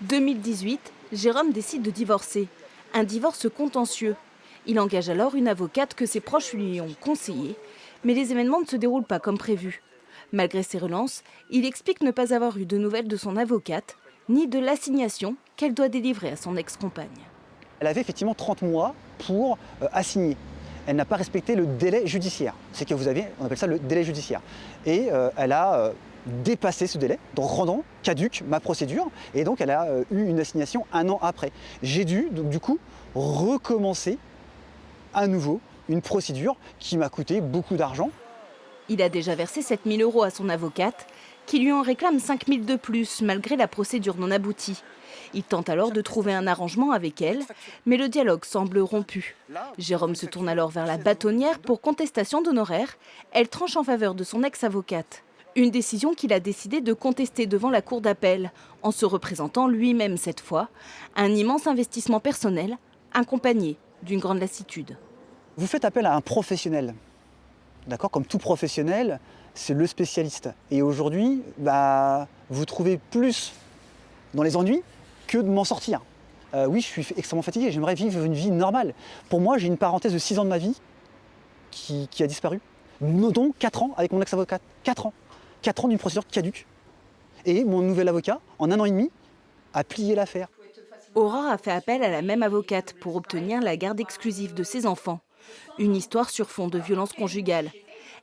2018, Jérôme décide de divorcer. Un divorce contentieux. Il engage alors une avocate que ses proches lui ont conseillée, mais les événements ne se déroulent pas comme prévu. Malgré ses relances, il explique ne pas avoir eu de nouvelles de son avocate, ni de l'assignation qu'elle doit délivrer à son ex-compagne. Elle avait effectivement 30 mois pour assigner. Elle n'a pas respecté le délai judiciaire. C'est que vous avez, on appelle ça le délai judiciaire. Et elle a dépassé ce délai, donc rendant caduque ma procédure. Et donc elle a eu une assignation 1 an après. J'ai dû donc du coup recommencer à nouveau une procédure qui m'a coûté beaucoup d'argent. Il a déjà versé 7 000 € à son avocate, qui lui en réclame 5 000 de plus, malgré la procédure non aboutie. Il tente alors de trouver un arrangement avec elle, mais le dialogue semble rompu. Jérôme se tourne alors vers la bâtonnière pour contestation d'honoraires. Elle tranche en faveur de son ex-avocate. Une décision qu'il a décidé de contester devant la cour d'appel, en se représentant lui-même cette fois. Un immense investissement personnel, accompagné d'une grande lassitude. Vous faites appel à un professionnel. D'accord, comme tout professionnel, c'est le spécialiste. Et aujourd'hui, vous trouvez plus dans les ennuis que de m'en sortir. Oui, je suis extrêmement fatigué, j'aimerais vivre une vie normale. Pour moi, j'ai une parenthèse de 6 ans de ma vie qui a disparu, dont 4 ans avec mon ex-avocate. 4 ans. 4 ans d'une procédure caduque. Et mon nouvel avocat, en 1 an et demi, a plié l'affaire. Aurore a fait appel à la même avocate pour obtenir la garde exclusive de ses enfants. Une histoire sur fond de violence conjugale.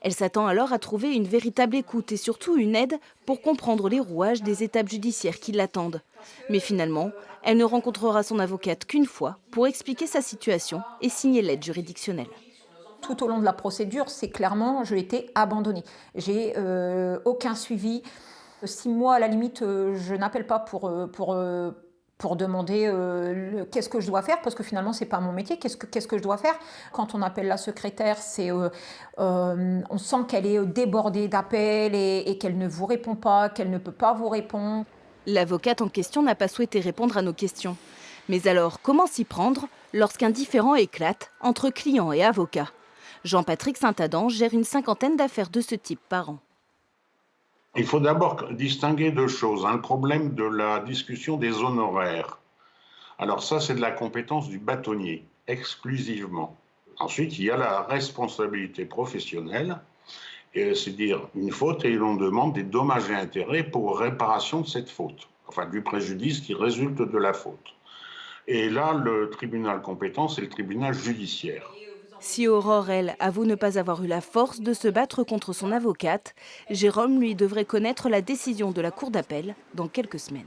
Elle s'attend alors à trouver une véritable écoute et surtout une aide pour comprendre les rouages des étapes judiciaires qui l'attendent. Mais finalement, elle ne rencontrera son avocate qu'une fois pour expliquer sa situation et signer l'aide juridictionnelle. Tout au long de la procédure, c'est clairement, j'ai été abandonnée. J'ai aucun suivi. 6 mois, à la limite, je n'appelle pas pour demander qu'est-ce que je dois faire, parce que finalement, ce n'est pas mon métier. Qu'est-ce que je dois faire? Quand on appelle la secrétaire, on sent qu'elle est débordée d'appels et qu'elle ne vous répond pas, qu'elle ne peut pas vous répondre. L'avocate en question n'a pas souhaité répondre à nos questions. Mais alors, comment s'y prendre lorsqu'un différend éclate entre client et avocat? Jean-Patrick Saint-Adam gère une 50aine d'affaires de ce type par an. Il faut d'abord distinguer 2 choses. Le problème de la discussion des honoraires. Alors ça, c'est de la compétence du bâtonnier, exclusivement. Ensuite, il y a la responsabilité professionnelle, c'est-à-dire une faute et l'on demande des dommages et intérêts pour réparation de cette faute, enfin du préjudice qui résulte de la faute. Et là, le tribunal compétent, c'est le tribunal judiciaire. Si Aurore, elle, avoue ne pas avoir eu la force de se battre contre son avocate, Jérôme, lui, devrait connaître la décision de la cour d'appel dans quelques semaines.